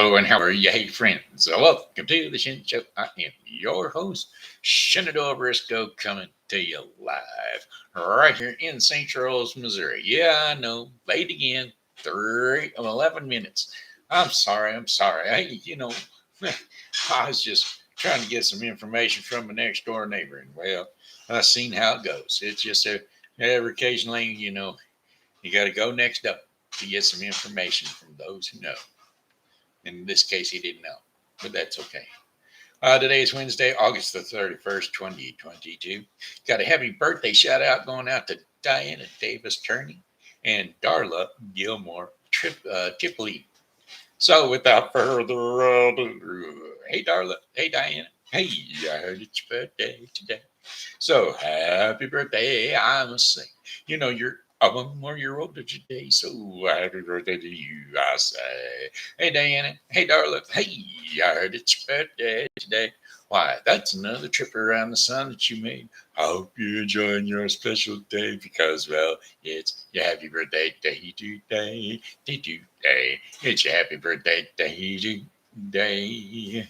Hello and how are you, hey friends? Welcome to the Shen Show. I am your host, Shenandoah Briscoe, coming to you live right here in St. Charles, Missouri. Yeah, I know, late again, 11 minutes. I'm sorry. I was just trying to get some information from my next door neighbor, and well, I've seen how it goes. It's just every occasionally, you got to go next up to get some information from those who know. In this case, he didn't know, but that's okay. Today is Wednesday, August the 31st, 2022. Got a happy birthday shout out going out to Diana Davis Terney and Darla Gilmore Teply. So without further ado, hey Darla, hey Diana, hey, I heard it's your birthday today. So happy birthday, I must say. You're a 1 more year older today, so happy birthday to you, I say. Hey Diana, hey Darla, hey, I heard it's your birthday today. Why, that's another trip around the sun that you made. I hope you're enjoying your special day because, well, it's your happy birthday day today. It's your happy birthday day today.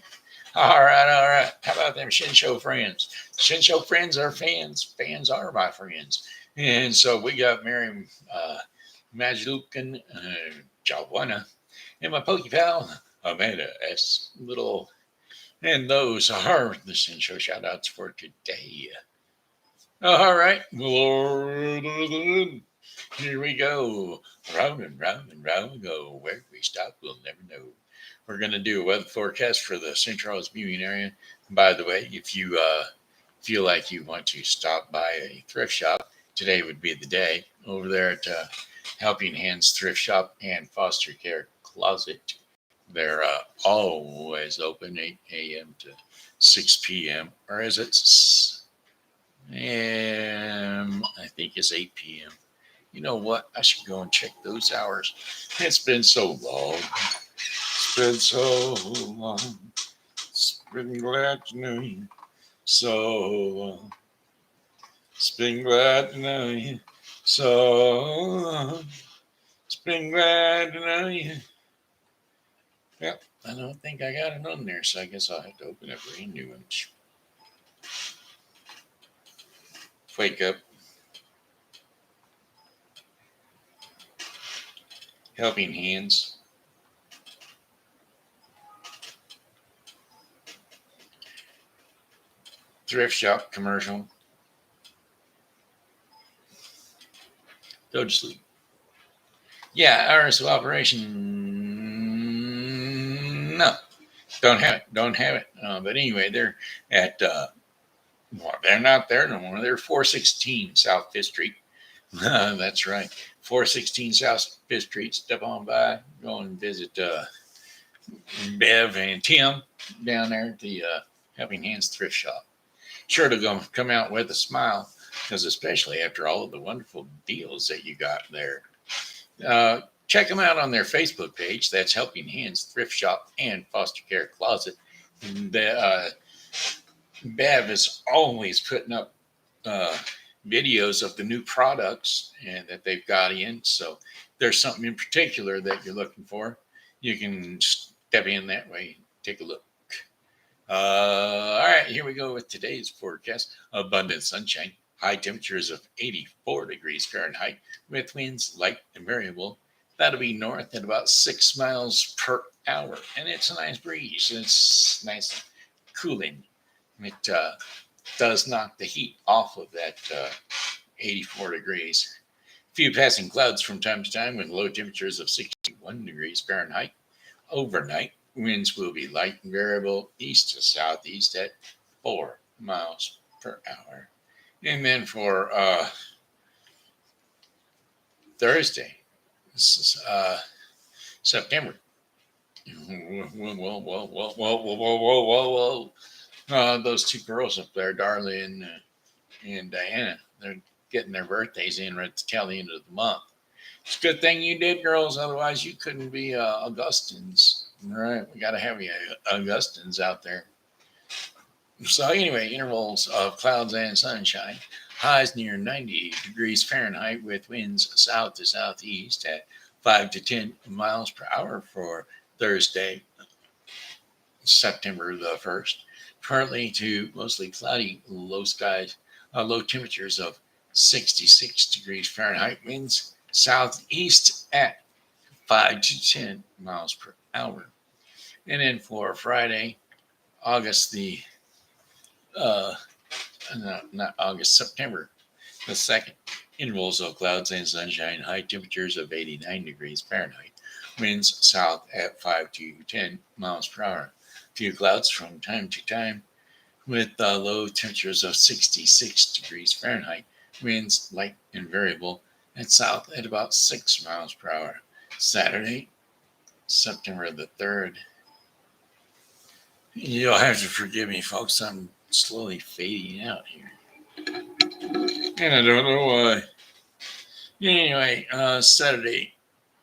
All right. How about them Shin Show friends? Shin Show friends are fans. Fans are my friends. And so we got Mary Majaducon, Jalbuna, and my Pokey pal, Amanda S. Little. And those are the Shin Show shout outs for today. All right. Lord, here we go. Round and round we go. Where we stop, we'll never know. We're going to do a weather forecast for the St. Charles viewing area. By the way, if you feel like you want to stop by a thrift shop, today would be the day over there at Helping Hands Thrift Shop and Foster Care Closet. They're always open 8 a.m. to 6 p.m. Or is it? I think it's 8 p.m. You know what? I should go and check those hours. It's been so long. It's been so long. It's been glad to know you so long. It's been glad to know you so long. It's been glad to know you. Well, I don't think I got it on there, so I guess I'll have to open up a brand new one. Wake up. Helping Hands. Thrift shop commercial. Go to sleep. Yeah, hours of operation. No, don't have it. But anyway, they're at, they're not there no more. They're 416 South Fifth Street. That's right. 416 South Fifth Street. Step on by. Go and visit Bev and Tim down there at the Helping Hands Thrift Shop. Sure to come out with a smile, because especially after all of the wonderful deals that you got there. Check them out on their Facebook page. That's Helping Hands Thrift Shop and Foster Care Closet. Bev is always putting up videos of the new products and that they've got in. So there's something in particular that you're looking for, you can step in that way, take a look. All right, here we go with today's forecast. Abundant sunshine, high temperatures of 84 degrees Fahrenheit with winds light and variable. That'll be north at about 6 miles per hour, and it's a nice breeze. It's nice cooling. It does knock the heat off of that 84 degrees. A few passing clouds from time to time with low temperatures of 61 degrees Fahrenheit. Overnight, winds will be light and variable east to southeast at 4 miles per hour. And then for Thursday, this is September. Whoa. Those two girls up there, Darla and Diana, they're getting their birthdays in right at the tail end of the month. It's a good thing you did, girls. Otherwise, you couldn't be Augustins. All right, we got to have you Augustins out there. So anyway, intervals of clouds and sunshine. Highs near 90 degrees Fahrenheit with winds south to southeast at 5 to 10 miles per hour for Thursday. September the 1st, partly to mostly cloudy, low temperatures of 66 degrees Fahrenheit, winds southeast at 5 to 10 miles per hour. And then for Friday, August the, not August, September the 2nd, intervals of clouds and sunshine, high temperatures of 89 degrees Fahrenheit, winds south at 5 to 10 miles per hour. Few clouds from time to time, with low temperatures of 66 degrees Fahrenheit, winds light and variable, and south at about 6 miles per hour. Saturday, September the 3rd. You'll have to forgive me, folks. I'm slowly fading out here. And I don't know why. Anyway, Saturday,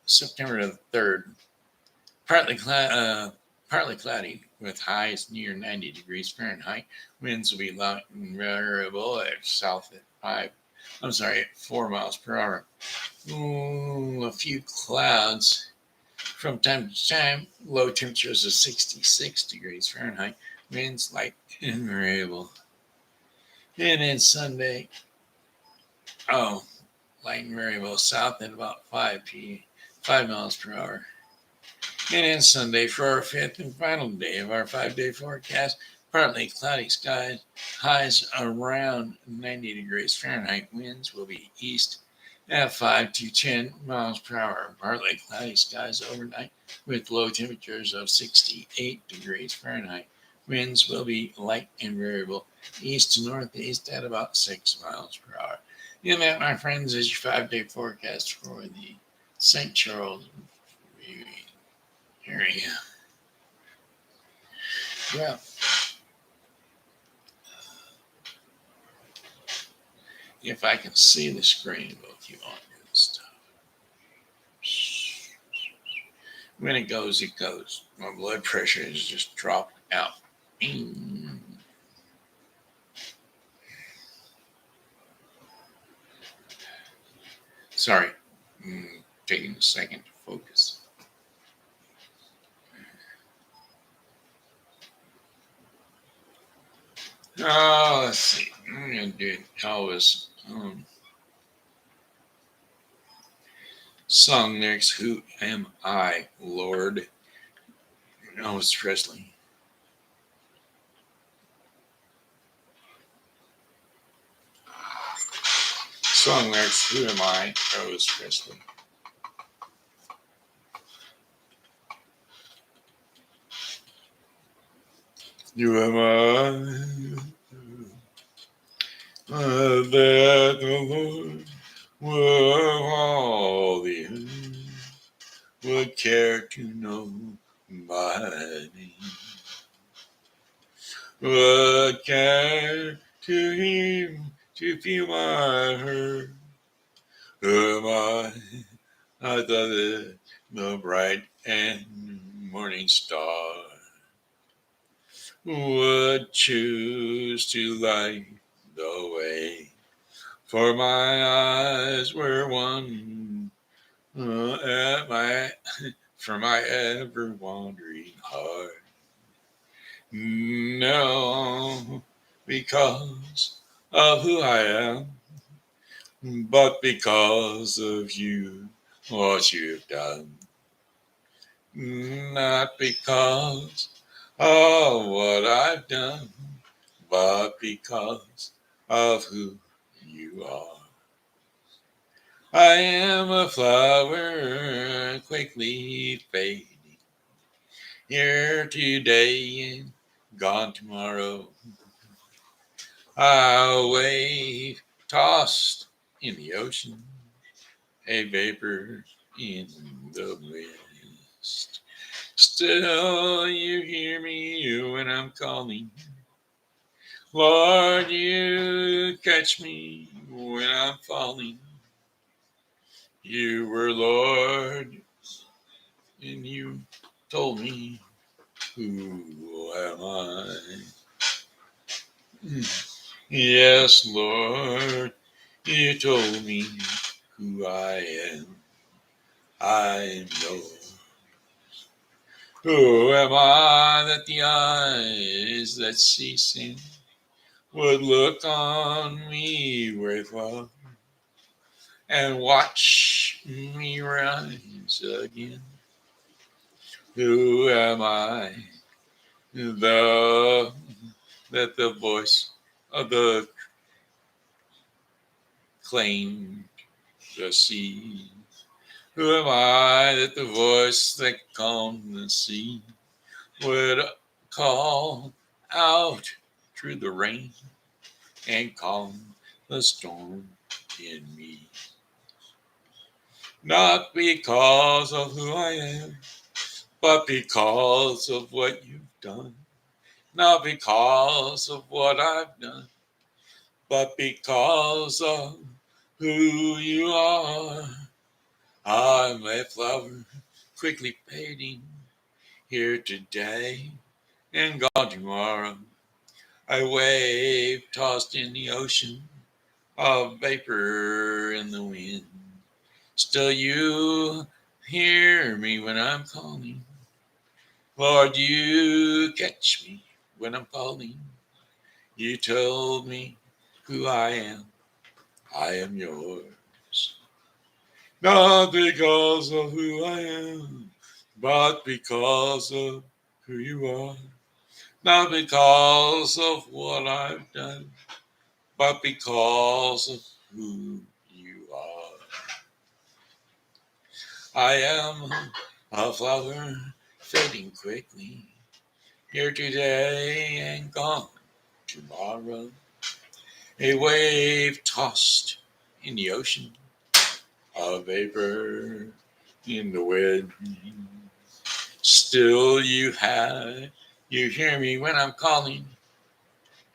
September the 3rd. Partly cloudy with highs near 90 degrees Fahrenheit. Winds will be light and variable at 4 miles per hour. A few clouds from time to time. Low temperatures of 66 degrees Fahrenheit. Winds light and variable. And then Sunday, light and variable south at about 5 miles per hour. And then Sunday, for our fifth and final day of our 5-day forecast, partly cloudy skies, highs around 90 degrees Fahrenheit, winds will be east at 5 to 10 miles per hour. Partly cloudy skies overnight with low temperatures of 68 degrees Fahrenheit. Winds will be light and variable, east to northeast at about 6 miles per hour. And that, my friends, is your 5-day forecast for the St. Charles area. Well, if I can see the screen, we'll keep on doing stuff. When it goes, it goes. My blood pressure is just dropped out. Sorry, taking a second to focus. Oh, let's see. I'm going to do Elvis. Song lyrics, Who Am I, Lord? Elvis Presley. Song lyrics, Who Am I, Elvis Presley. You am I, that the Lord will the earth would care to know my name, would care to hear, to feel my hurt. Who am I thought the bright and morning star would choose to light the way, for my eyes were one for my ever wandering heart. No, because of who I am, but because of you, what you've done. Not because of what I've done, but because of who you are. I am a flower quickly fading, here today and gone tomorrow. A wave tossed in the ocean, a vapor in the mist. Still you hear me when I'm calling. Lord, you catch me when I'm falling. You were Lord, and you told me, who am I? Yes, Lord, you told me who I am. I'm yours. Who am I that the eyes that see sin would look on me with love and watch me rise again? Who am I the that the voice of the claim the sea? Who am I that the voice that calmed the sea would call out through the rain and calm the storm in me? Not because of who I am, but because of what you've done. Not because of what I've done, but because of who you are. I'm a flower quickly fading here today and gone tomorrow. A wave tossed in the ocean of vapor in the wind. Still you hear me when I'm calling. Lord, you catch me when I'm falling. You told me who I am. I am yours. Not because of who I am, but because of who you are. Not because of what I've done, but because of who you are. I am a flower fading quickly, here today and gone tomorrow. A wave tossed in the ocean, a vapor in the wind. Still you hear me when I'm calling,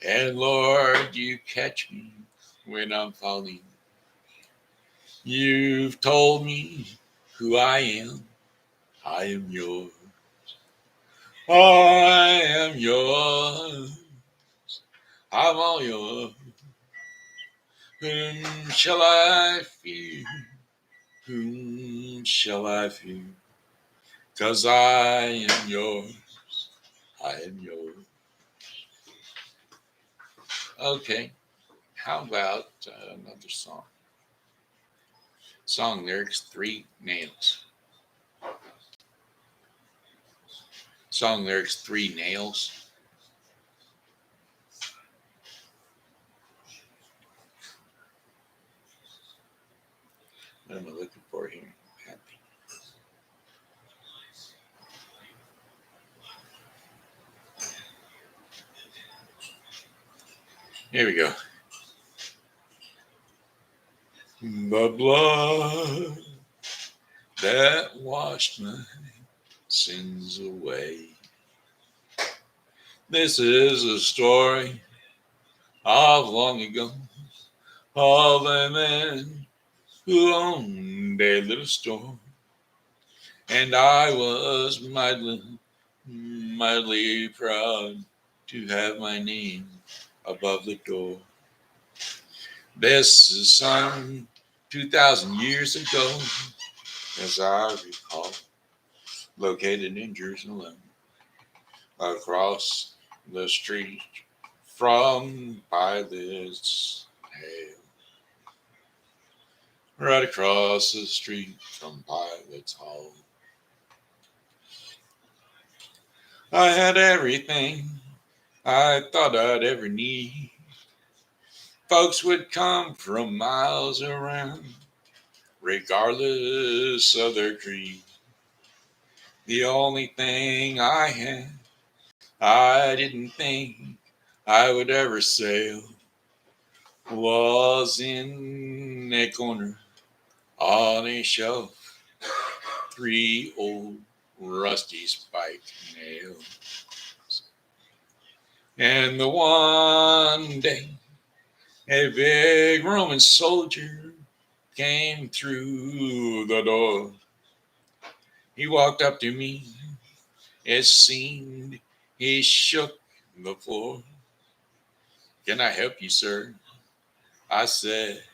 and Lord, you catch me when I'm falling. You've told me who I am. I am yours. I am yours. I'm all yours. Whom shall I fear? Whom shall I fear? 'Cause I am yours. I am yours. Okay, how about another song? Song lyrics, Three Nails. Song lyrics, Three Nails. What am I looking for here? Happy. Here we go. The blood that washed my sins away. This is a story of long ago, of a man who owned a little store, and I was mightily proud to have my name above the door. This is some 2,000 years ago, as I recall, located in Jerusalem, across the street from Pilate's hell. Right across the street from Pilate's hall. I had everything I thought I'd ever need. Folks would come from miles around, regardless of their creed. The only thing I had, I didn't think I would ever sell, was in a corner on a shelf, three old rusty spike nails. And the one day, a big Roman soldier came through the door. He walked up to me. It seemed he shook the floor. Can I help you, sir? I said,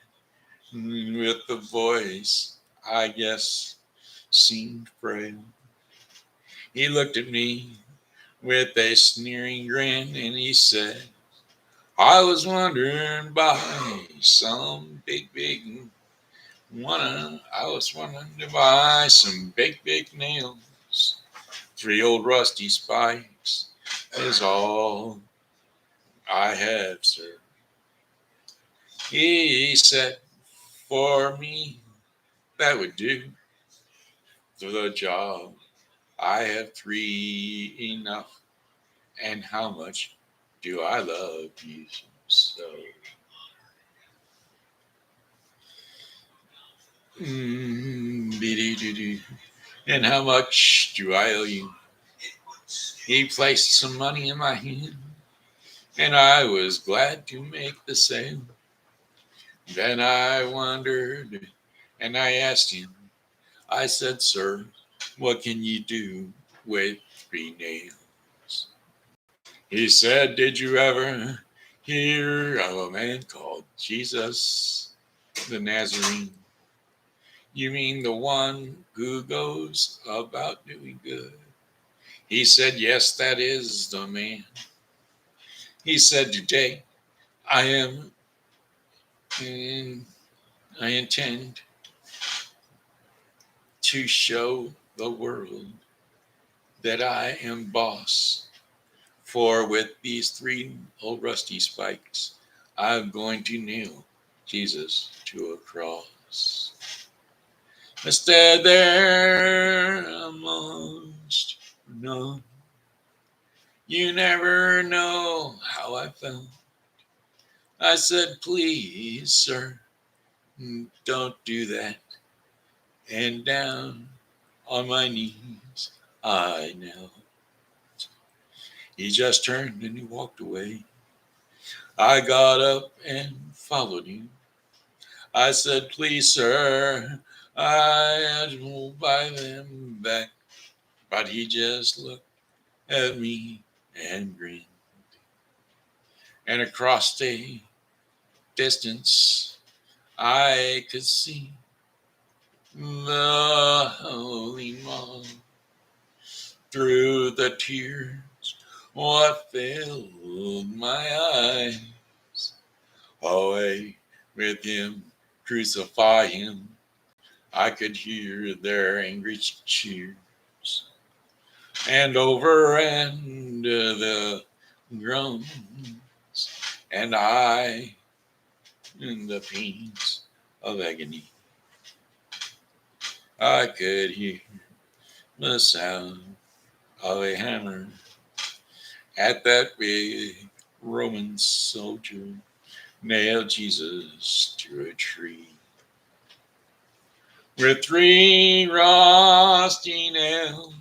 with the voice I guess seemed frail. He looked at me with a sneering grin and he said, I was wondering by some big I was wondering to buy some big nails. 3 old rusty spikes is all I have, sir. He said, for me, that would do for the job. I have 3 enough. And how much do I love you so? Be-dee-dee-dee. And how much do I owe you? He placed some money in my hand, and I was glad to make the sale. Then I wondered, and I asked him, I said, sir, what can you do with 3 nails? He said, did you ever hear of a man called Jesus the Nazarene? You mean the one who goes about doing good? He said, yes, that is the man. He said, today I am and I intend to show the world that I am boss. For with these 3 old rusty spikes, I'm going to nail Jesus to a cross. Instead, there almost none. You never know how I felt. I said, please, sir, don't do that. And down on my knees, I knelt. He just turned and he walked away. I got up and followed him. I said, please, sir, I will buy them back. But he just looked at me and grinned. And across the distance, I could see the holy mom through the tears. What filled my eyes? Away with him, crucify him. I could hear their angry cheers. And over and the groans. And I in the pains of agony. I could hear the sound of a hammer at that big Roman soldier nailed Jesus to a tree. With 3 rusty nails,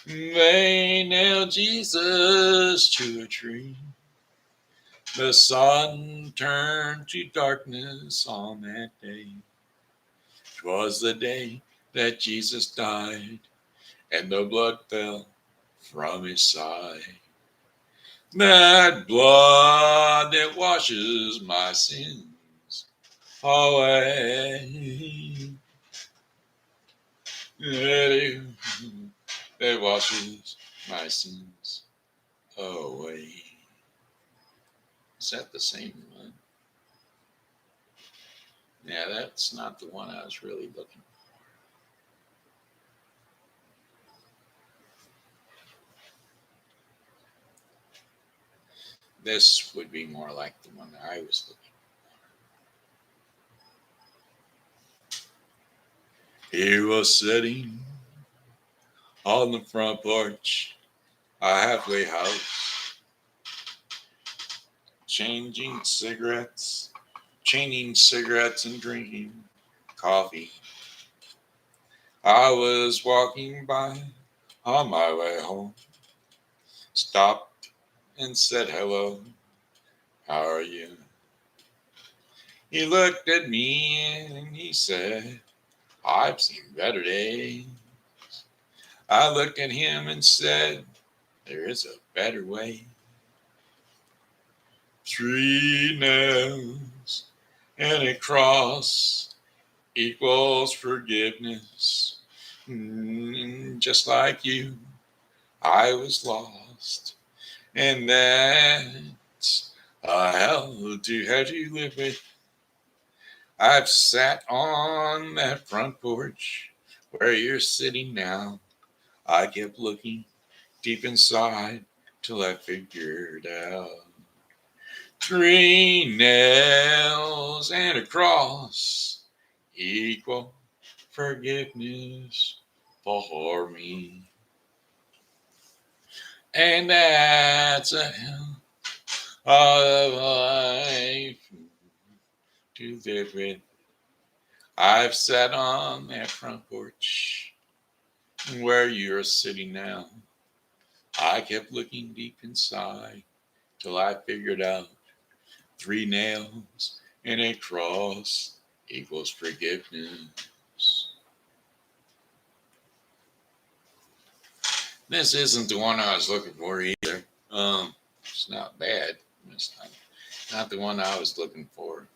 they nailed Jesus to a tree. The sun turned to darkness on that day. 'Twas the day that Jesus died, and the blood fell from his side. That blood that washes my sins away. That washes my sins away. Is that the same one? Yeah, that's not the one I was really looking for. This would be more like the one I was looking for. He was sitting on the front porch, a halfway house, chaining cigarettes and drinking coffee. I was walking by on my way home, stopped and said hello, how are you? He looked at me and he said, I've seen better days. I looked at him and said, there is a better way. 3 nails and a cross equals forgiveness. just like you, I was lost. And that's a hell to have to live with. I've sat on that front porch where you're sitting now. I kept looking deep inside till I figured out. 3 nails and a cross equal forgiveness for me. And that's a hell of a life to live with. I've sat on that front porch where you're sitting now. I kept looking deep inside till I figured out 3 nails and a cross equals forgiveness. This isn't the one I was looking for either. It's not bad. It's not the one I was looking for.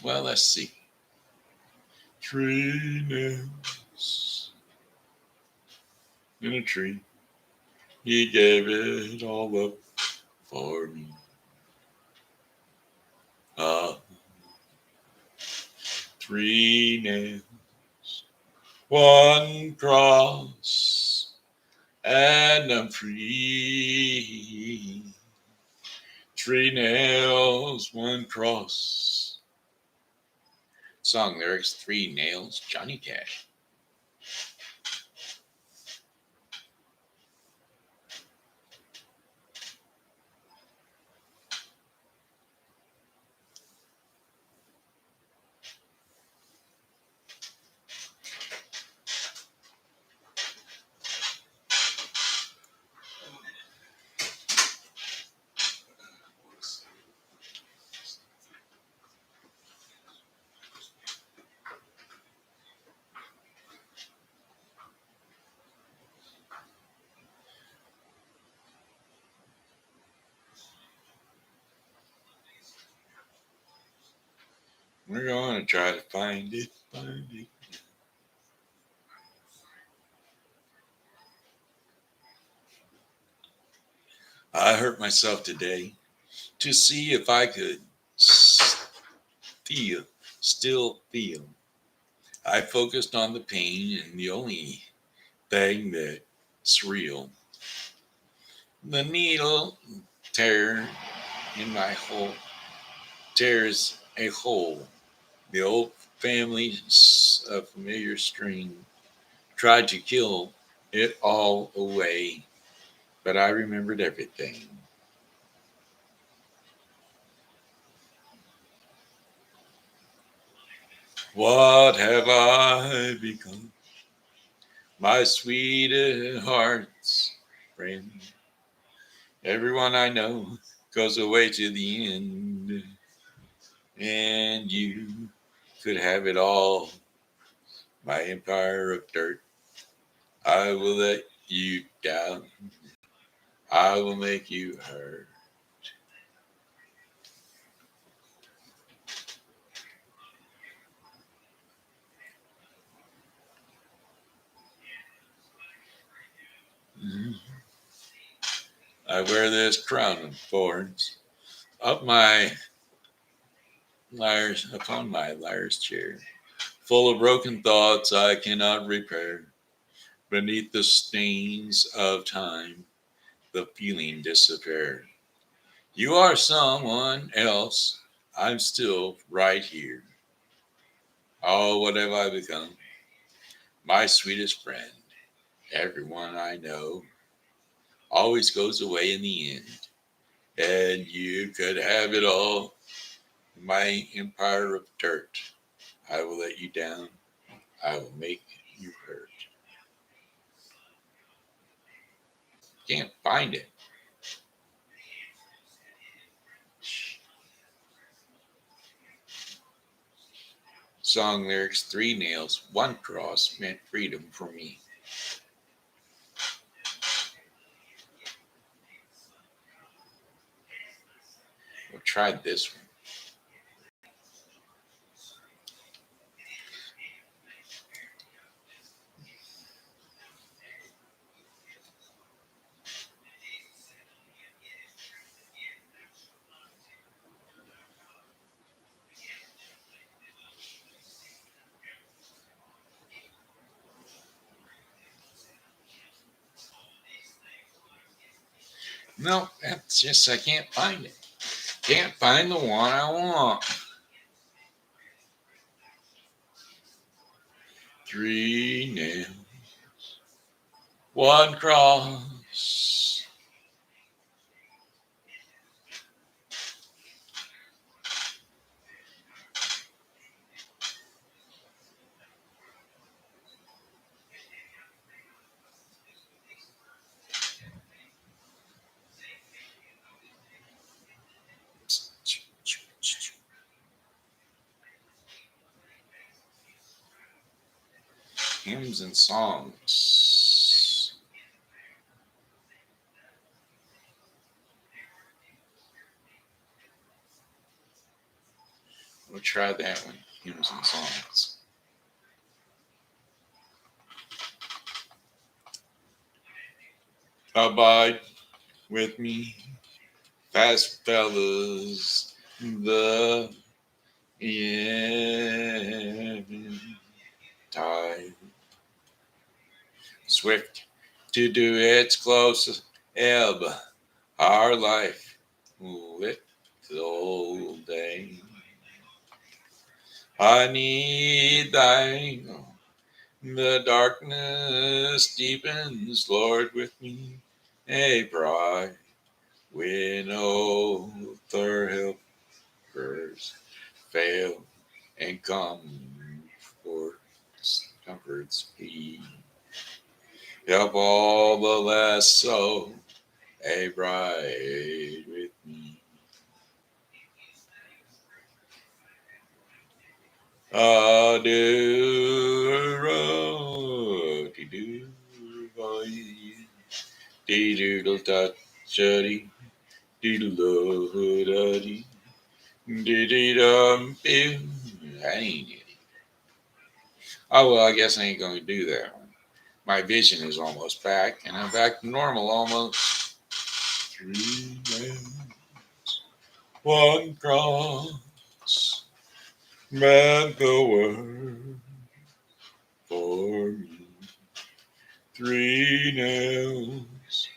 Well, let's see. 3 nails in a tree. He gave it all up for me. Ah, 3 nails, 1 cross, and I'm free. 3 nails, 1 cross. Song lyrics: 3 nails, Johnny Cash. We're going to try to find it, I hurt myself today to see if I could still feel. I focused on the pain and the only thing that's real. The needle tear in my hole tears a hole. The old family, a familiar string, tried to kill it all away, but I remembered everything. What have I become? My sweetheart's friend. Everyone I know goes away to the end, and you could have it all. My empire of dirt. I will let you down. I will make you hurt. I wear this crown of thorns up my upon my liar's chair, full of broken thoughts I cannot repair. Beneath the stains of time, the feeling disappeared. You are someone else. I'm still right here. Oh, what have I become? My sweetest friend. Everyone I know always goes away in the end. And you could have it all. My empire of dirt. I will let you down. I will make you hurt. Can't find it. Song lyrics: 3 nails, 1 cross meant freedom for me. We'll try this one. No, that's just, I can't find it. Can't find the one I want. 3 nails, 1 cross. Hymns and songs. We'll try that one. Hymns and songs. Abide with me, fast fellas, the end tide. Swift to do its close ebb, our life lit the old day. I need thy, the darkness deepens, Lord, with me, a bride, when other helpers fail, and comforts me. Help all the less so, a bride with me. Doodle dot shuddy, doodle duddy, doodle dum boo. I ain't it. Oh, well, I guess I ain't going to do that one. My vision is almost back, and I'm back to normal almost. 3 nails, 1 cross, meant the word for me. 3 nails,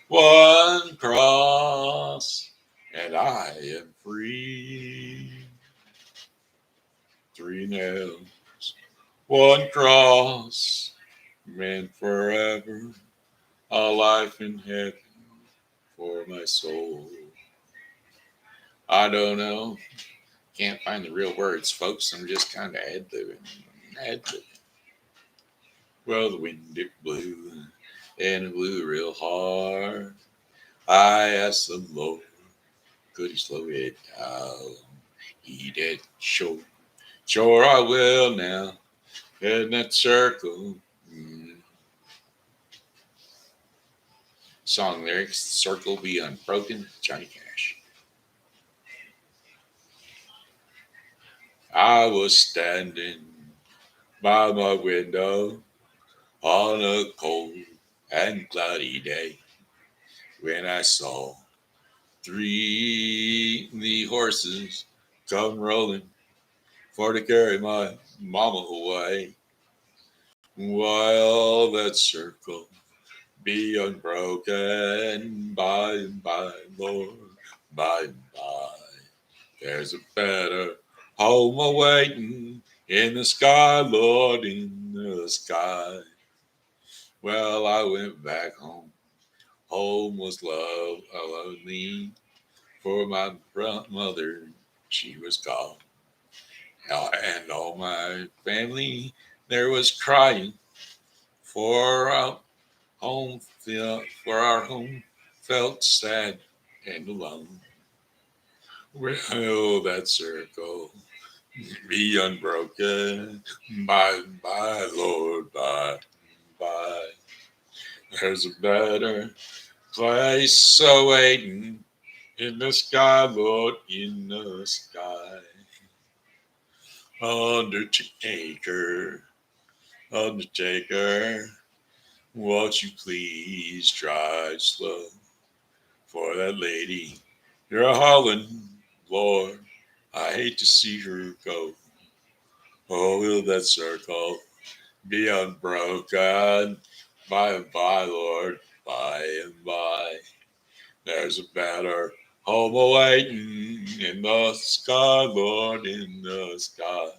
1 cross, and I am free. 3 nails, 1 cross, meant forever, a life in heaven for my soul. I don't know. Can't find the real words, folks. I'm just kind of ad-libbing. Ad-libbing. Well, the wind it blew, and it blew real hard. I asked the Lord, could he slow it down? He did. Sure. Sure I will now. In that circle. Song lyrics, circle be unbroken, Johnny Cash. I was standing by my window on a cold and cloudy day when I saw 3 the horses come rolling for to carry my mama away. While that circle be unbroken by and by, Lord, by and by. There's a better home awaiting in the sky, Lord, in the sky. Well, I went back home. Home was lonely for my mother. She was gone. And all my family there was crying for our home, for our home felt sad and alone. Well, that circle be unbroken by and by, Lord, by and by. There's a better place awaiting in the sky, Lord, in the sky. Undertaker, Undertaker, won't you please drive slow for that lady you're a hauling, Lord. I hate to see her go. Oh, will that circle be unbroken by and by, Lord, by and by. There's a better home awaiting in the sky, Lord, in the sky.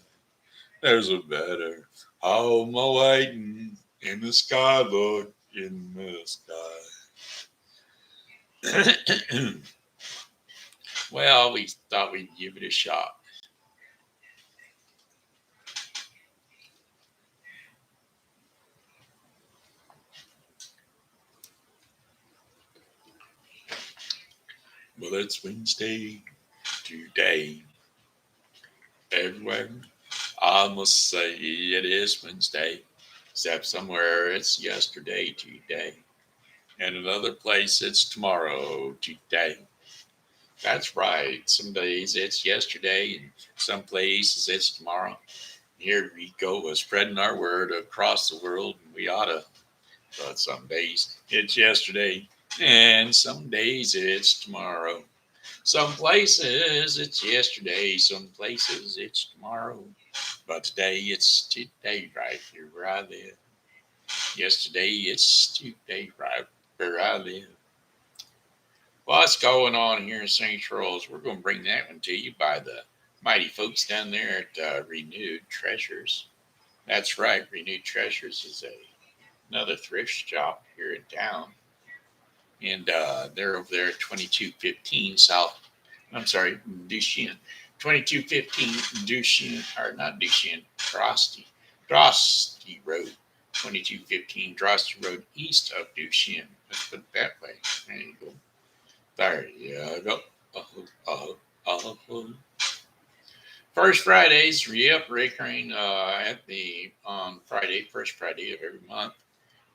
There's a better home awaiting in the sky, Lord, in the sky. Well, we thought we'd give it a shot. Well, it's Wednesday today. Everywhere, I must say it is Wednesday, except somewhere it's yesterday today, and another place it's tomorrow today. That's right. Some days it's yesterday, and some places it's tomorrow. Here we go, spreading our word across the world, and we ought to. But some days it's yesterday, and some days it's tomorrow. Some places it's yesterday, some places it's tomorrow. But today it's today, right here where I live. Yesterday it's today, right where I live. What's going on here in St. Charles? We're going to bring that one to you by the mighty folks down there at Renewed Treasures. That's right, Renewed Treasures is another thrift shop here in town. And they're over there at 2215 South, I'm sorry, Duchenne. 2215 Duchenne, or not Duchenne, Drosty Road. 2215 Drosty Road east of Duchenne. Let's put it that way. There you go. There you go. First Fridays, yep, recurring at the on Friday, first Friday of every month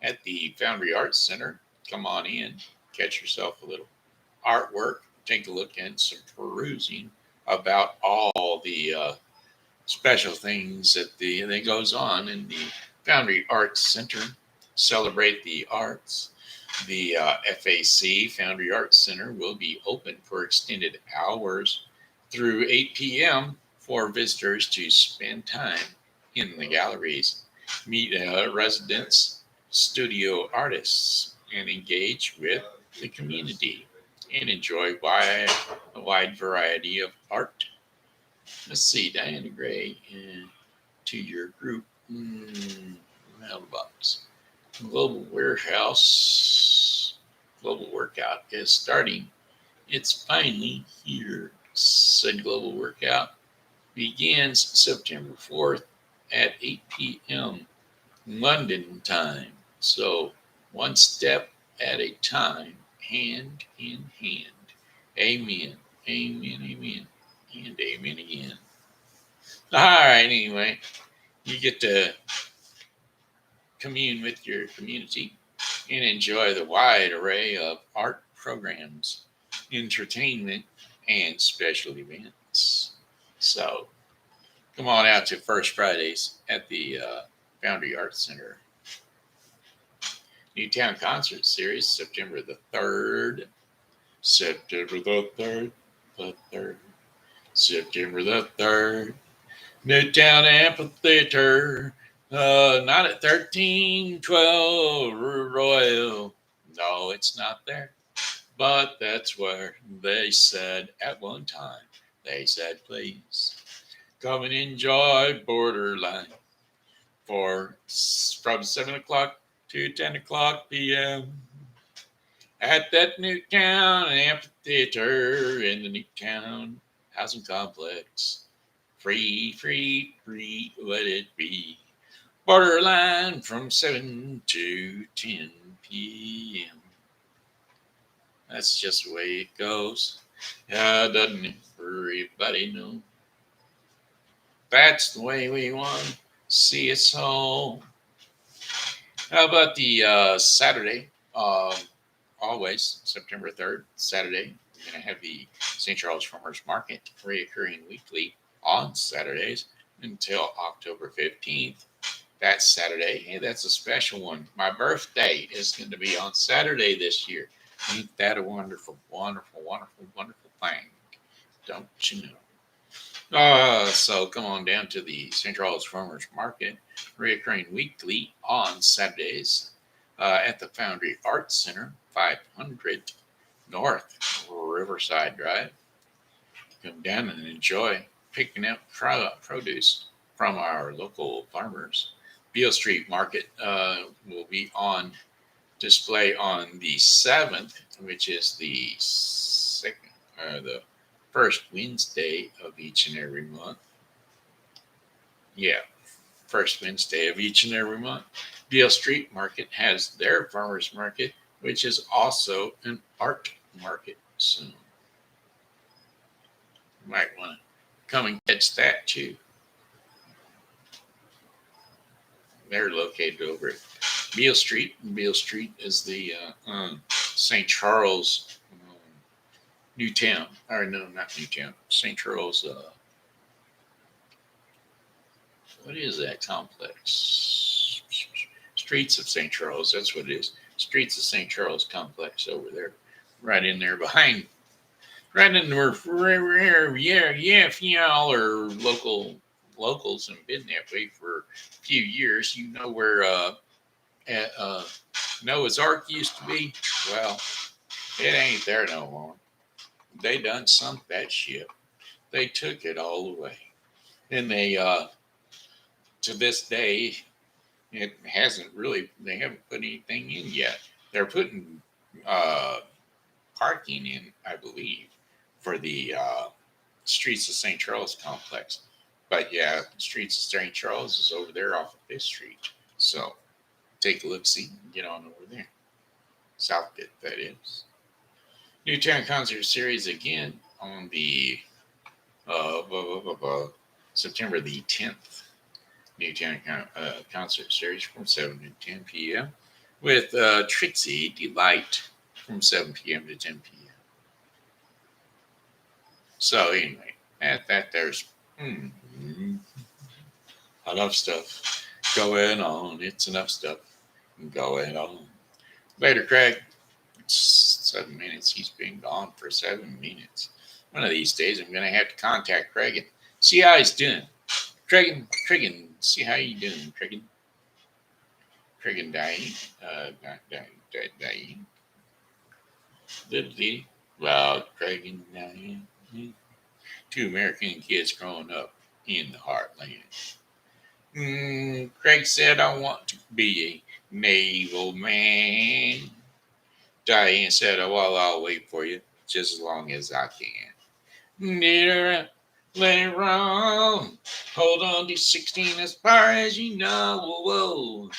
at the Foundry Arts Center. Come on in, catch yourself a little artwork, take a look at some perusing about all the special things that goes on in the Foundry Arts Center. Celebrate the arts. The FAC Foundry Arts Center will be open for extended hours through 8 p.m. for visitors to spend time in the galleries, meet residents, studio artists, and engage with the community and enjoy a wide variety of art. Let's see, Diana Gray, to your group mailbox. Global Warehouse Global Workout is starting. It's finally here, said Global Workout. Begins September 4th at 8 p.m. London time. So one step at a time, hand in hand. Amen. Amen. Amen. And amen again. All right, anyway, you get to commune with your community and enjoy the wide array of art programs, entertainment, and special events. So come on out to First Fridays at the Foundry Arts Center. Newtown Concert Series, September the 3rd. September the 3rd. The 3rd. September the 3rd. Newtown Amphitheater. Not at 1312 Royal. No, it's not there. But that's where they said at one time, they said, please come and enjoy Borderline from 7 o'clock to 10 o'clock p.m. at that Newtown Amphitheater in the Newtown Housing Complex. Free, free, free, let it be. Borderline from 7 to 10 p.m. That's just the way it goes. Doesn't everybody know? That's the way we want to see us all. How about the Saturday? Always September 3rd, Saturday. We're going to have the St. Charles Farmers Market reoccurring weekly on Saturdays until October 15th. That's Saturday. Hey, that's a special one. My birthday is going to be on Saturday this year. Ain't that a wonderful, wonderful, wonderful, wonderful thing? Don't you know? So come on down to the St. Charles Farmers Market, reoccurring weekly on Saturdays at the Foundry Arts Center, 500 north, Riverside Drive. Come down and enjoy picking up produce from our local farmers. Beale Street Market will be on display on the 7th, which is the first Wednesday of each and every month. Yeah, first Wednesday of each and every month. Beale Street Market has their farmers market, which is also an art market. So you might want to come and catch that too. They're located over at Beale Street. Beale Street is the St. Charles Newtown, or no, not Newtown, St. Charles. What is that complex? Streets of St. Charles. That's what it is. Streets of St. Charles complex over there, right in there behind, right in where, yeah. If y'all are locals and been that way for a few years, you know where at, Noah's Ark used to be. Well, it ain't there no more. They done sunk that ship. They took it all away, and they to this day it hasn't really. They haven't put anything in yet. They're putting uh, parking in, I believe, for the Streets of St. Charles complex. But yeah, Streets of St. Charles is over there off of this street. So take a look, see, get on over there. South Pit, that is. Newtown Concert Series again on the September the 10th. Newtown Concert Series from 7 to 10 p.m. with Trixie Delight from 7 p.m. to 10 p.m. So anyway, there's enough stuff going on. It's enough stuff going on. Later, Craig. It's 7 minutes. He's been gone for 7 minutes. One of these days, I'm going to have to contact Craig and see how he's doing. Craig, see how you doing, Craig. Craig dying. Dying. Little Dee. Well, Craig and Diane. Two American kids growing up in the heartland. Craig said, I want to be a naval man. Diane said, oh, well, I'll wait for you just as long as I can. Neither let it wrong. Hold on to 16 as far as you know. Whoa, whoa.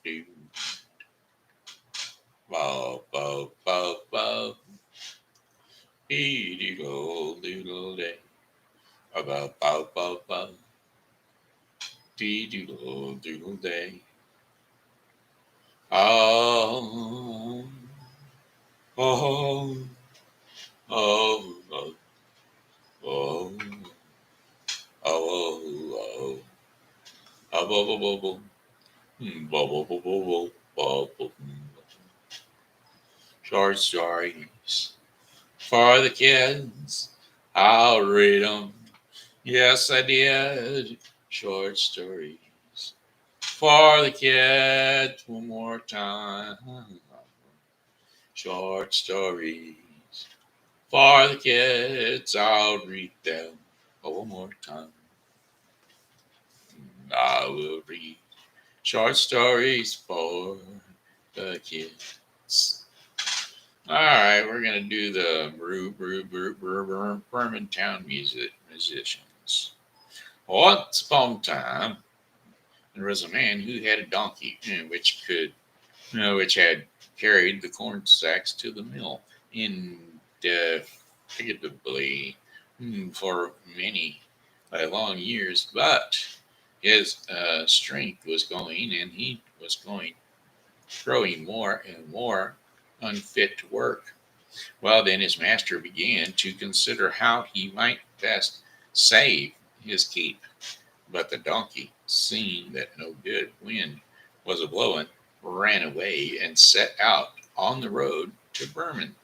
Do. Bow, bow, bow, bow. Doodle day. Bow, bow, bow, bow. Doodle day. Oh, oh, oh, oh, oh, oh, oh, oh, short stories for the kids. I'll read them. Yes, I did. Short stories for the kids one more time. Short stories for the kids. I'll read them one more time. I will read short stories for the kids. All right, we're gonna do the Birmingham musicians. Once upon a time, there was a man who had a donkey, which had carried the corn sacks to the mill indefatigably for many long years. But his strength was going, and he was growing more and more unfit to work. Well, then his master began to consider how he might best save his keep. But the donkey, seeing that no good wind was a blowing, ran away and set out on the road to Berman.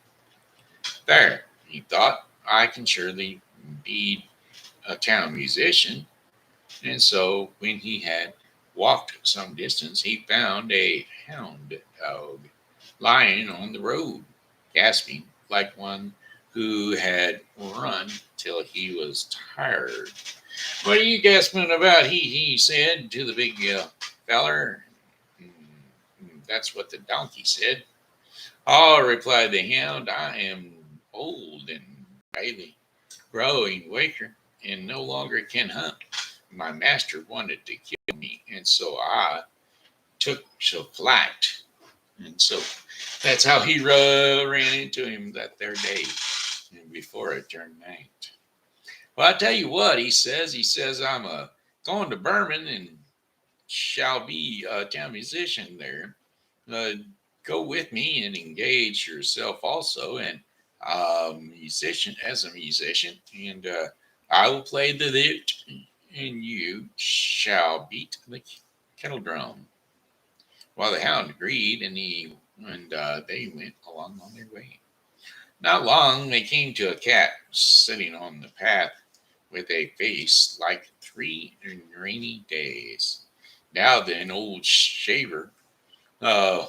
There, he thought, I can surely be a town musician. And so when he had walked some distance, he found a hound dog lying on the road, gasping like one who had run till he was tired. "What are you gasping about?" he said to the big feller. That's what the donkey said. "Oh," replied the hound, "I am old and daily growing weaker and no longer can hunt. My master wanted to kill me, and so I took to flight." And so that's how he ran into him that there day, and before it turned night. "Well, I tell you what," he says, "I'm going to Berman and shall be a town musician there. Uh, Go with me and engage yourself also, and musician as a musician, and I will play the lute, and you shall beat the kettle drum." Well, the hound agreed, and they went along on their way. Not long they came to a cat sitting on the path with a face like 3 rainy days. Now then, old shaver, uh,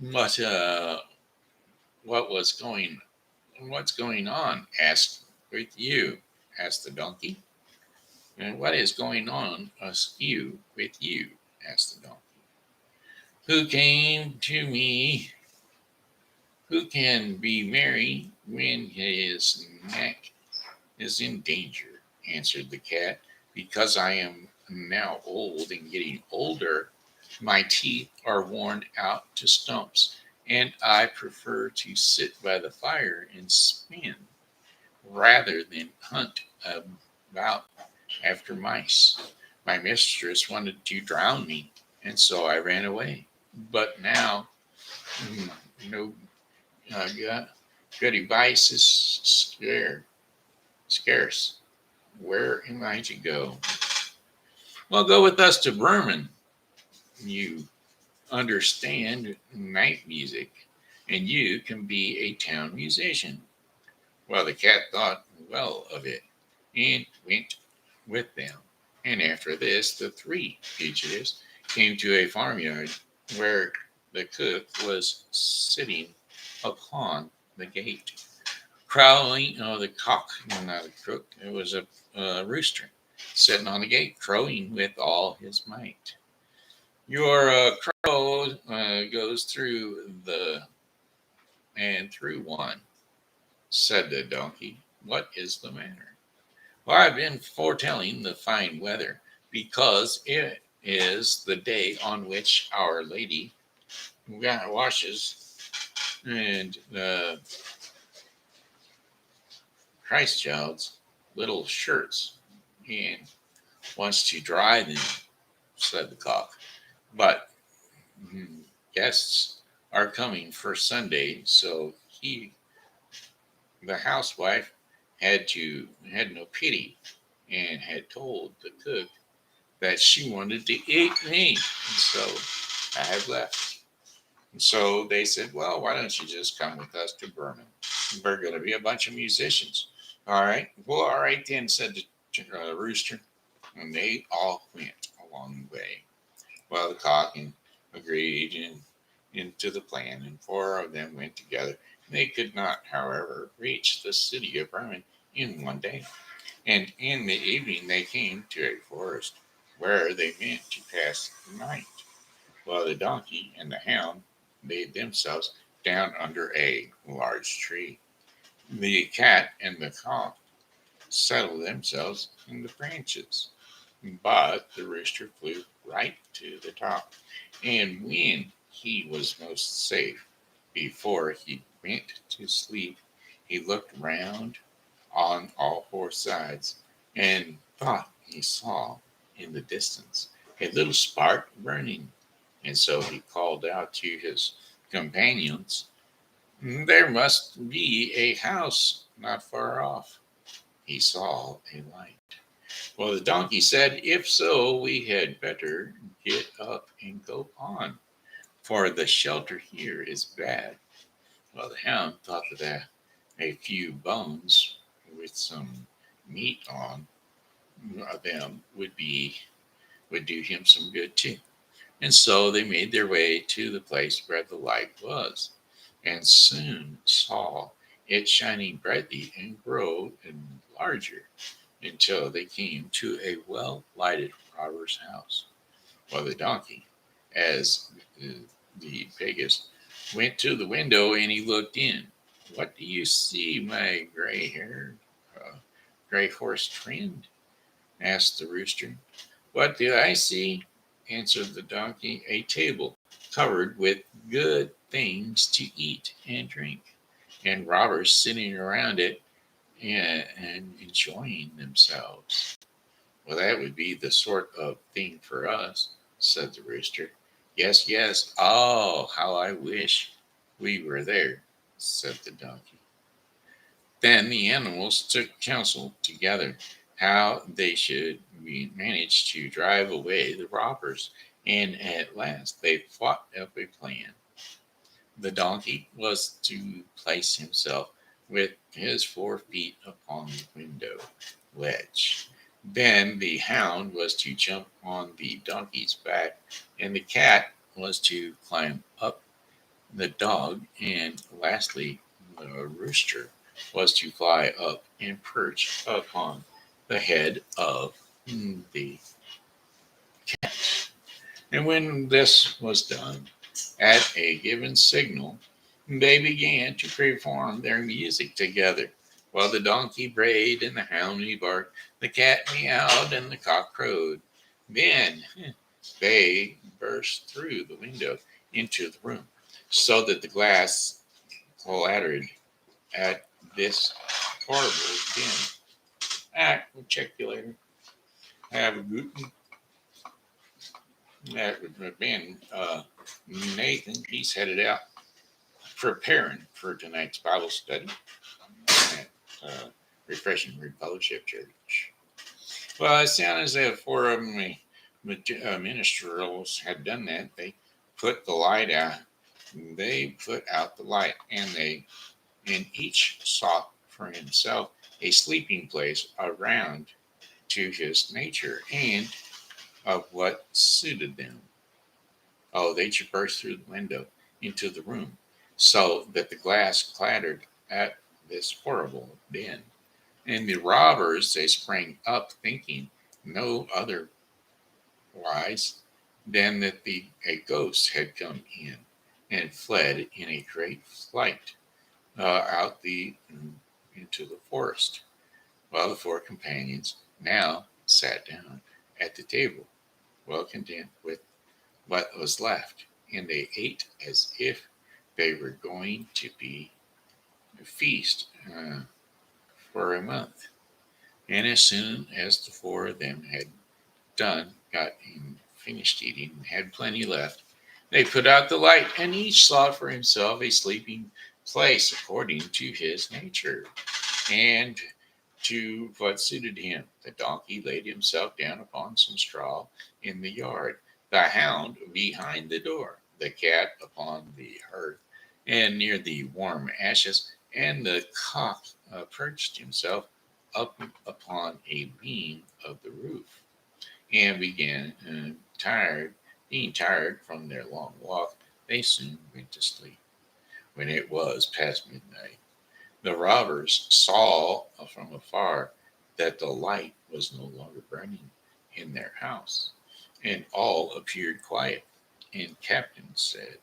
what what was going what's going on? Asked with you, asked the donkey. "And what is going on askew with you?" asked the donkey. "Who came to me? Who can be merry when his neck is in danger?" answered the cat. "Because I am now old and getting older, my teeth are worn out to stumps, and I prefer to sit by the fire and spin rather than hunt about after mice. My mistress wanted to drown me, and so I ran away. But now, mm, no good advice is scarce. Where am I to go?" "Well, go with us to Berman. You understand night music, and you can be a town musician." Well, the cat thought well of it and went with them. And after this, the 3 fugitives came to a farmyard where the cook was sitting upon the gate, crowing. Oh, the cock, no, not a cook, it was a rooster sitting on the gate, crowing with all his might. "Your crow goes through the and through one," said the donkey. "What is the matter?" "Well, I've been foretelling the fine weather because it is the day on which Our Lady washes and Christ child's little shirts and wants to dry them," said the cock. "But guests are coming for Sunday, so the housewife, had no pity and had told the cook that she wanted to eat me, and so I have left." And so they said, "Well, why don't you just come with us to Berman? We're going to be a bunch of musicians." "All right. Well, all right then," said the rooster. And they all went along the way. Well, the cock agreed into the plan, and 4 of them went together. They could not, however, reach the city of Berman in one day. And in the evening they came to a forest where they meant to pass the night. Well, the donkey and the hound laid themselves down under a large tree. The cat and the cock settled themselves in the branches. But the rooster flew right to the top. And when he was most safe, before he went to sleep, he looked round on all 4 sides and thought he saw in the distance a little spark burning. And so he called out to his companions, "There must be a house not far off." He saw a light. Well, the donkey said, "If so, we had better get up and go on, for the shelter here is bad." Well, the hound thought that a few bones with some meat on them would be would do him some good too. And so they made their way to the place where the light was, and soon saw it shining brightly and grow and larger until they came to a well lighted robber's house. Well, the donkey, as the biggest, went to the window and he looked in. What do you see, my gray haired, uh, gray horsed friend? Asked the rooster. What do I see? Answered the donkey. A table covered with good things to eat and drink, and robbers sitting around it and enjoying themselves. Well, that would be the sort of thing for us, said the rooster. Yes, yes. Oh, how I wish we were there, said the donkey. Then the animals took counsel together how they should manage to drive away the robbers, and at last they thought up a plan. The donkey was to place himself with his 4 feet upon the window ledge. Then the hound was to jump on the donkey's back, and the cat was to climb up the dog, and lastly, the rooster was to fly up and perch upon the head of the cat. And when this was done, at a given signal, they began to perform their music together. While the donkey brayed and the hound barked, the cat meowed and the cock crowed. Then they burst through the window into the room, so that the glass clattered at this horrible din. We'll check you later. Have a good one. That would have been Nathan. He's headed out preparing for tonight's Bible study at Refreshing Word Fellowship Church. Well, it sounded as if 4 of them, minstrels, had done that. They put the light out. They put out the light, and each sought for himself a sleeping place around to his nature and of what suited them. Oh, they burst through the window into the room, so that the glass clattered at this horrible din. And the robbers, they sprang up, thinking no otherwise than that a ghost had come in and fled in a great flight out into the forest, while the 4 companions now sat down at the table, well content with what was left, and they ate as if they were going to be a feast for a month. And as soon as the 4 of them had finished eating, and had plenty left, they put out the light, and each sought for himself a sleeping place according to his nature and to what suited him. The donkey laid himself down upon some straw in the yard, the hound behind the door, the cat upon the hearth and near the warm ashes, and the cock perched himself up upon a beam of the roof, and began being tired from their long walk, they soon went to sleep. When it was past midnight, the robbers saw from afar that the light was no longer burning in their house, and all appeared quiet. And Captain said,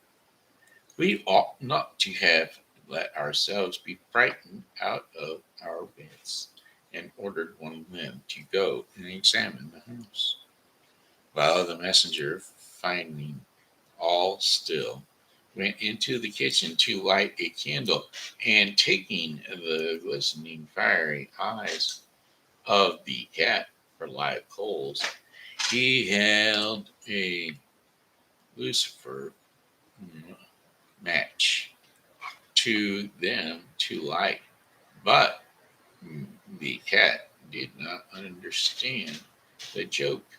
"We ought not to have let ourselves be frightened out of our beds," and ordered one of them to go and examine the house. While the messenger, finding all still, went into the kitchen to light a candle, and taking the glistening fiery eyes of the cat for live coals, he held a lucifer match to them to light. But the cat did not understand the joke,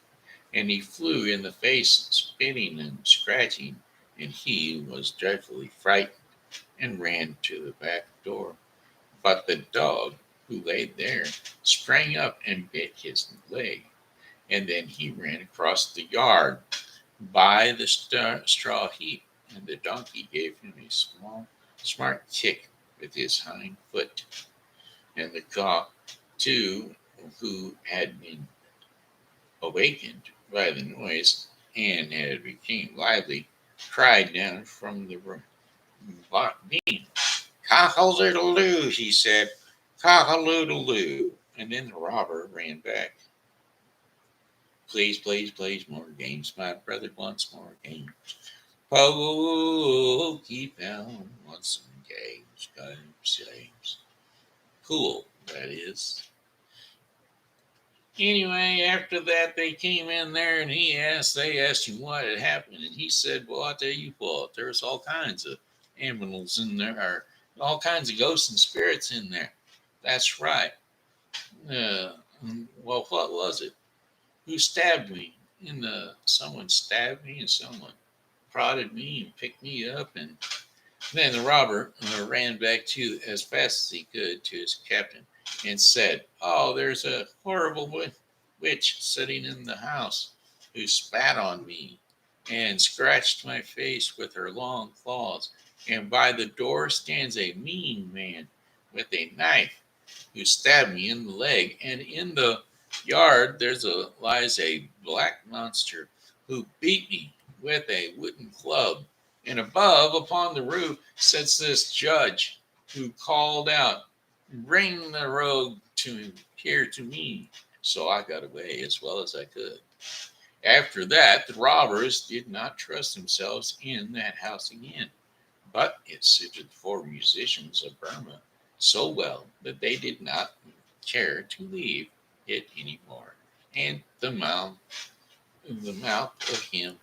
and he flew in the face, spitting and scratching, and he was dreadfully frightened and ran to the back door. But the dog, who lay there, sprang up and bit his leg, And then he ran across the yard by the straw heap, and the donkey gave him a smart kick with his hind foot. And the cock, too, who had been awakened by the noise and had become lively, cried down from the beam. Cock-a-doodle-doo, he said. Cock-a-doodle-doo. And then the robber ran back. Please, please, please, more games. My brother wants more games. Pokey Pound wants some games. Cool, that is. Anyway, after that, they came in there and they asked him what had happened. And he said, well, I'll tell you what, there's all kinds of animals in there, or all kinds of ghosts and spirits in there. That's right. Uh, well, what was it? Who stabbed me? Someone stabbed me and someone prodded me and picked me up. And then the robber ran back to as fast as he could to his captain and said, oh, there's a horrible witch sitting in the house who spat on me and scratched my face with her long claws. And by the door stands a mean man with a knife who stabbed me in the leg. And in the yard lies a black monster who beat me with a wooden club. And above, upon the roof, sits this judge who called out, bring the rogue here to me. So I got away as well as I could. After that, the robbers did not trust themselves in that house again. But it suited the four musicians of Burma so well that they did not care to leave it anymore. And the mouth of him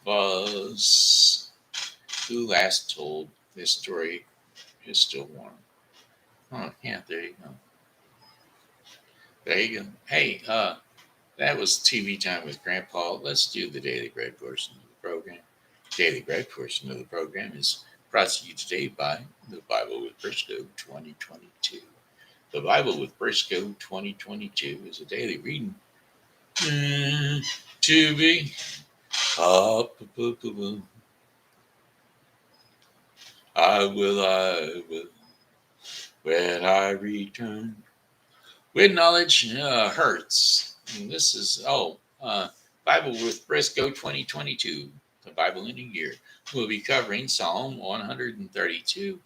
was who last told this story is still warm. Oh, yeah, there you go. There you go. Hey, that was TV time with Grandpa. Let's do the Daily Bread portion of the program. Daily Bread portion of the program is brought to you today by the Bible with Briscoe 2022. The Bible with Briscoe 2022 is a daily reading to be up. I will, when I return. With knowledge hurts. And this is, Bible with Briscoe 2022, the Bible in a year. We'll be covering Psalm 132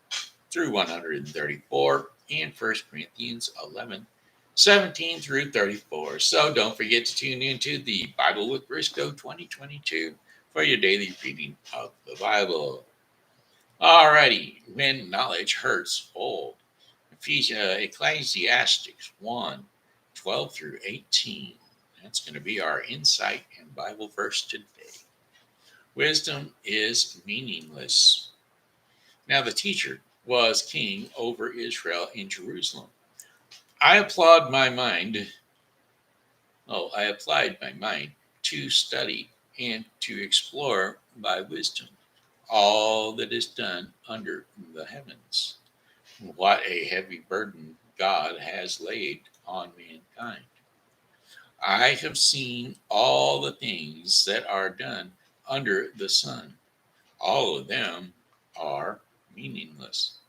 through 134 and 1 Corinthians 11, 17 through 34. So don't forget to tune into the Bible with Briscoe 2022 for your daily reading of the Bible. Alrighty, when knowledge hurts old. Ecclesiastes 1, 12 through 18. That's going to be our insight and Bible verse today. Wisdom is meaningless. Now the teacher was king over Israel in Jerusalem. I applied my mind to study and to explore by wisdom all that is done under the heavens. What a heavy burden God has laid on mankind. I have seen all the things that are done under the sun. All of them are meaningless.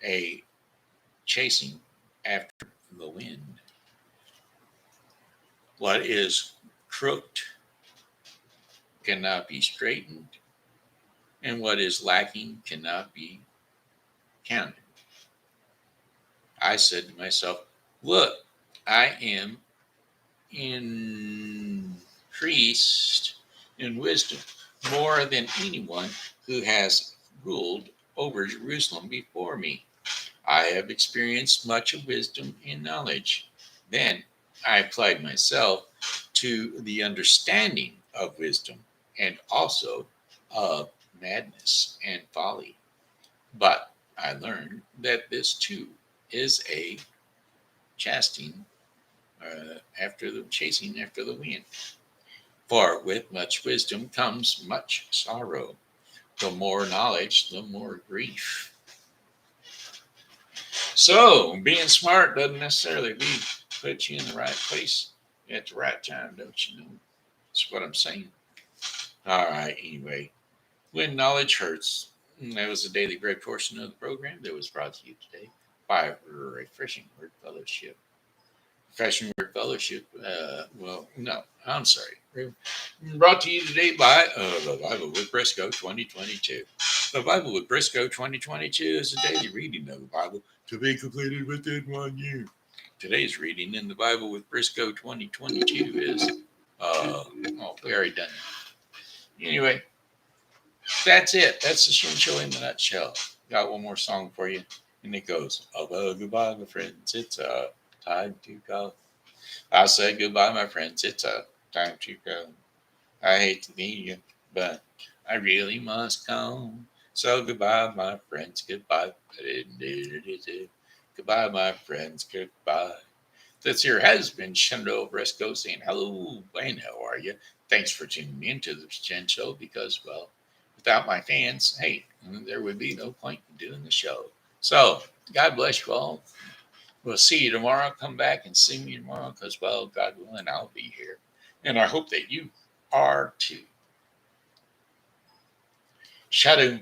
A chasing after the wind. What is crooked cannot be straightened, and what is lacking cannot be counted. I said to myself, look, I am increased in wisdom more than anyone who has ruled over Jerusalem before me. I have experienced much of wisdom and knowledge. Then I applied myself to the understanding of wisdom and also of madness and folly. But I learned that this too is a chasing chasing after the wind. For with much wisdom comes much sorrow. The more knowledge, the more grief. So being smart doesn't necessarily put you in the right place at the right time, don't you know? That's what I'm saying. All right, anyway. When knowledge hurts. That was the daily bread portion of the program that was brought to you today by Refreshing Word Fellowship. Refreshing Word Fellowship, no, I'm sorry. Brought to you today by the Bible with Briscoe 2022. The Bible with Briscoe 2022 is a daily reading of the Bible to be completed within 1 year. Today's reading in the Bible with Briscoe 2022 is, we already done it. Anyway, that's it. That's the Shin Show in a nutshell. Got one more song for you, and it goes, "Oh, well, goodbye, my friends. It's time to go. I said goodbye, my friends. It's time to go. I hate to leave you, but I really must go. So goodbye, my friends. Goodbye. Goodbye, my friends. Goodbye." This here has been Shendo Briscoe saying hello and how are you? Thanks for tuning in to the Shen Show because, well, without my fans, hey, there would be no point in doing the show. So, God bless you all. We'll see you tomorrow. Come back and see me tomorrow because, well, God willing, I'll be here. And I hope that you are too. Shadow